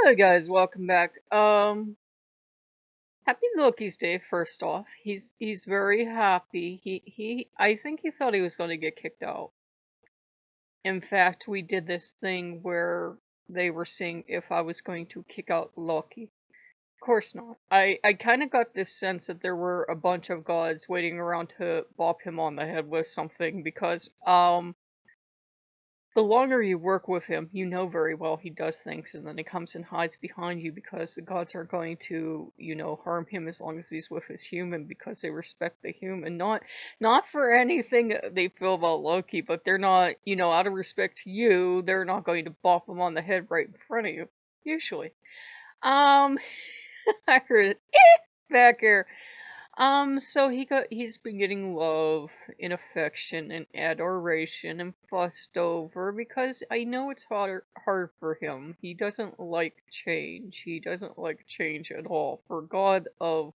Hey guys, welcome back. Happy Loki's Day first off. He's very happy. I think he thought he was going to get kicked out. In fact, we did this thing where they were seeing if I was going to kick out Loki. Of course not. I kind of got this sense that there were a bunch of gods waiting around to bop him on the head with something because the longer you work with him, you know very well he does things, and then he comes and hides behind you because the gods aren't going to, harm him as long as he's with his human because they respect the human. Not for anything they feel about Loki, but they're not, out of respect to you, they're not going to bop him on the head right in front of you. Usually. Um I heard it back here. So he's been getting love and affection and adoration and fussed over because I know it's hard for him. He doesn't like change. He doesn't like change at all. For God of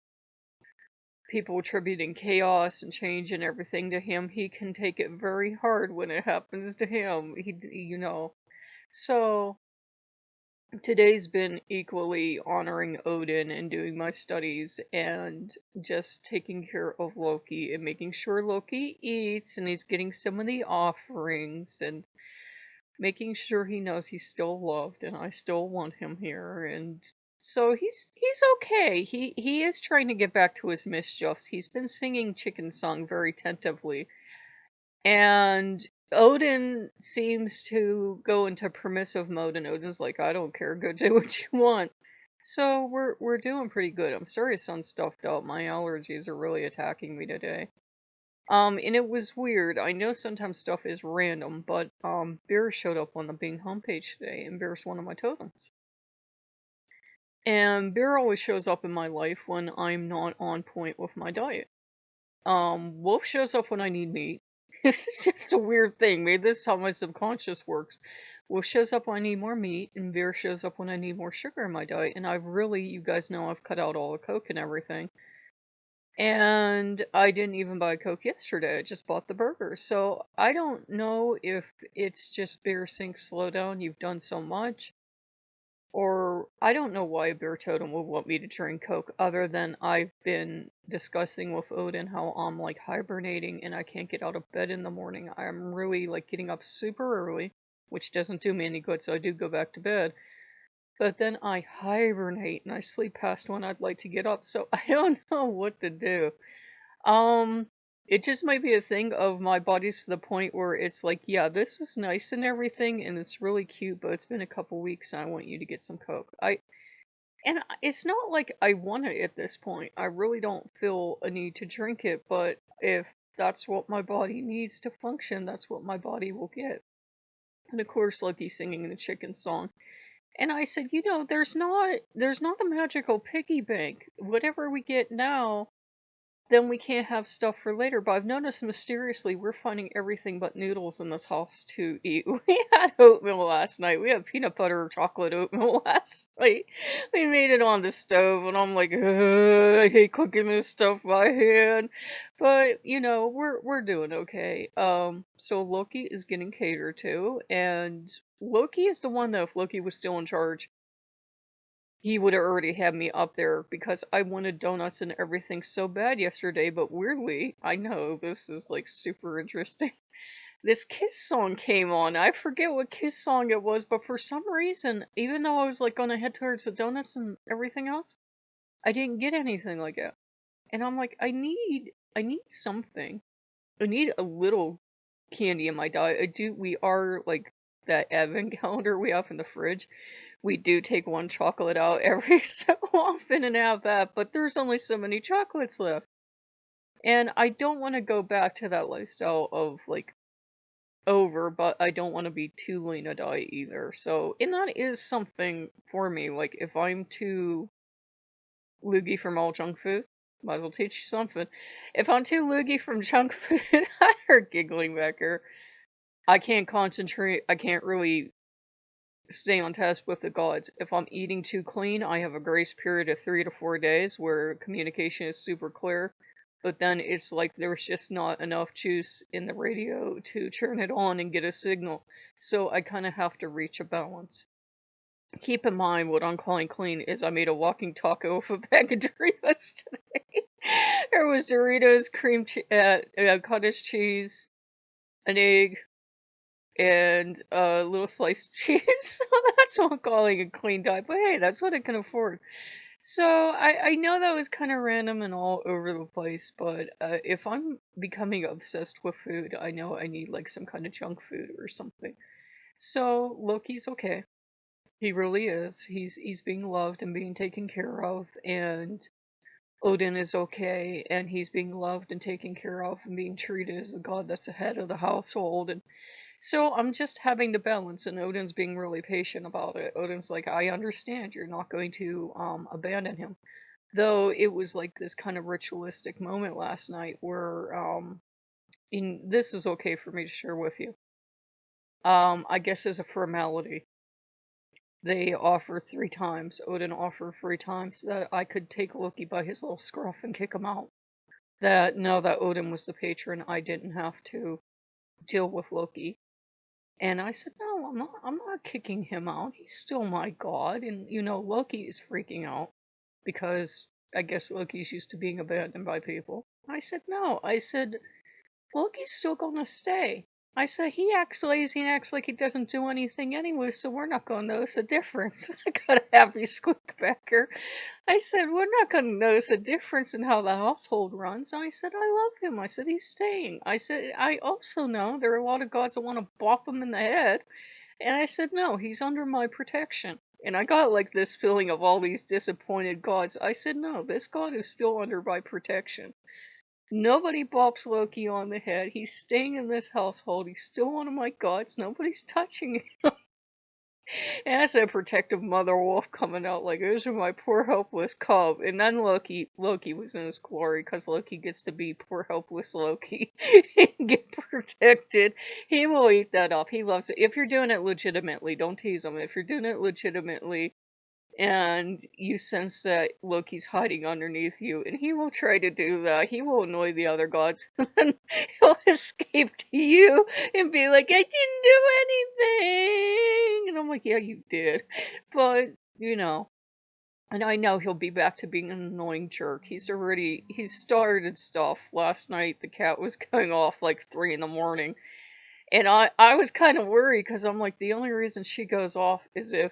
people attributing chaos and change and everything to him, he can take it very hard when it happens to him. So today's been equally honoring Odin and doing my studies and just taking care of Loki and making sure Loki eats and he's getting some of the offerings and making sure he knows he's still loved and I still want him here. And so he's okay. He is trying to get back to his mischiefs. He's been singing Chicken Song very tentatively, and Odin seems to go into permissive mode, and Odin's like, I don't care, go do what you want. So we're doing pretty good. I'm sorry I sound stuffed up. My allergies are really attacking me today. And it was weird. I know sometimes stuff is random, but Bear showed up on the Bing homepage today, and Bear's one of my totems. And Bear always shows up in my life when I'm not on point with my diet. Wolf shows up when I need meat. This is just a weird thing. Maybe this is how my subconscious works. Wolf shows up when I need more meat, and Bear shows up when I need more sugar in my diet. And you guys know I've cut out all the Coke and everything. And I didn't even buy Coke yesterday. I just bought the burger. So I don't know if it's just Bear Sync slow down. You've done so much. Or I don't know why a bear totem would want me to drink Coke other than I've been discussing with Odin how I'm like hibernating and I can't get out of bed in the morning. I'm really like getting up super early, which doesn't do me any good, so I do go back to bed. But then I hibernate and I sleep past when I'd like to get up, so I don't know what to do. Um, it just might be a thing of my body's to the point where it's like, yeah, this was nice and everything, and it's really cute, but it's been a couple weeks, and I want you to get some Coke. It's not like I want it at this point. I really don't feel a need to drink it, but if that's what my body needs to function, that's what my body will get. And of course, Loki singing the chicken song. And I said, there's not a magical piggy bank. Whatever we get now, then we can't have stuff for later. But I've noticed mysteriously we're finding everything but noodles in this house to eat. We had oatmeal last night. We had peanut butter or chocolate oatmeal last night. We made it on the stove, and I'm like, "Ugh, I hate cooking this stuff by hand." But we're doing okay. So Loki is getting catered to, and Loki is the one that if Loki was still in charge, he would have already had me up there because I wanted donuts and everything so bad yesterday, but weirdly, I know this is like super interesting. This Kiss song came on. I forget what Kiss song it was, but for some reason, even though I was like gonna head towards the donuts and everything else, I didn't get anything like it. And I'm like, I need something. I need a little candy in my diet. We are like that advent calendar we have in the fridge. We do take one chocolate out every so often and have that, but there's only so many chocolates left. And I don't want to go back to that lifestyle of like over, but I don't want to be too lean a diet either. So, and that is something for me. Like, if I'm too loogie from all junk food, might as well teach you something. If I'm too loogie from junk food, I heard giggling back here. I can't concentrate. I can't really stay on task with the gods. If I'm eating too clean, I have a grace period of 3 to 4 days where communication is super clear. But then it's like there's just not enough juice in the radio to turn it on and get a signal. So I kind of have to reach a balance. Keep in mind what I'm calling clean is I made a walking taco of a bag of Doritos today. There was Doritos, cottage cheese, an egg, and a little sliced cheese. So that's what I'm calling a clean diet. But hey, that's what I can afford. So I know that was kind of random and all over the place, but if I'm becoming obsessed with food, I know I need like some kind of junk food or something. So Loki's okay. He really is. He's being loved and being taken care of, and Odin is okay, and he's being loved and taken care of and being treated as the god that's the head of the household. And so I'm just having to balance, and Odin's being really patient about it. Odin's like, I understand you're not going to abandon him. Though it was like this kind of ritualistic moment last night where in this is okay for me to share with you. I guess as a formality, they offer 3 times. Odin offered 3 times that I could take Loki by his little scruff and kick him out. That now that Odin was the patron, I didn't have to deal with Loki. And I said, no, I'm not kicking him out. He's still my god. And Loki is freaking out because I guess Loki's used to being abandoned by people. I said, no. I said, Loki's still gonna stay. I said, he acts lazy and acts like he doesn't do anything anyway, so we're not gonna notice a difference. I got a happy squeakbacker. I said, we're not gonna notice a difference in how the household runs. I said, I love him. I said, he's staying. I said, I also know there are a lot of gods that want to bop him in the head. And I said, no, he's under my protection. And I got like this feeling of all these disappointed gods. I said, no, this god is still under my protection. Nobody bops Loki on the head. He's staying in this household. He's still one of my gods. Nobody's touching him. And that's a protective mother wolf coming out like, those are my poor helpless cub. And then Loki was in his glory because Loki gets to be poor helpless Loki and get protected. He will eat that up. He loves it. If you're doing it legitimately, don't tease him. If you're doing it legitimately, and you sense that Loki's hiding underneath you, and he will try to do that. He will annoy the other gods, and then he'll escape to you and be like, I didn't do anything. And I'm like, yeah, you did. But, and I know he'll be back to being an annoying jerk. He's started stuff. Last night, the cat was going off like 3 in the morning. And I was kind of worried because I'm like, the only reason she goes off is if,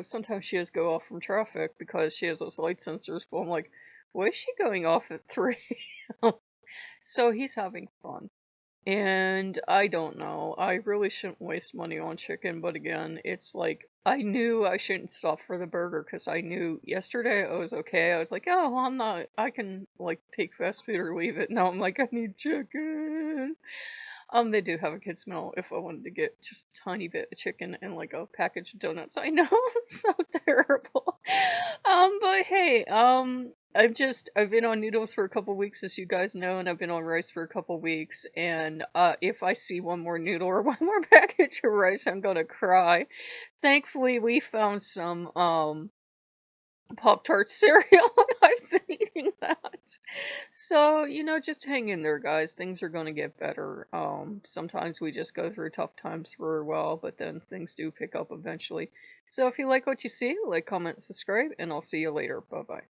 sometimes she has go off from traffic because she has those light sensors. But I'm like, why is she going off at 3? So he's having fun. And I don't know. I really shouldn't waste money on chicken. But again, it's like, I knew I shouldn't stop for the burger because I knew yesterday I was okay. I was like, oh, well, I can like take fast food or leave it. Now I'm like, I need chicken. They do have a kids meal if I wanted to get just a tiny bit of chicken and like a package of donuts. I know, I'm so terrible. But hey, I've been on noodles for a couple weeks, as you guys know, and I've been on rice for a couple weeks. And if I see one more noodle or one more package of rice, I'm gonna cry. Thankfully, we found some Pop-Tart cereal, and I've been eating that. So, just hang in there, guys. Things are gonna get better. Sometimes we just go through tough times for a while, but then things do pick up eventually. So if you like what you see, like, comment, subscribe, and I'll see you later. Bye-bye.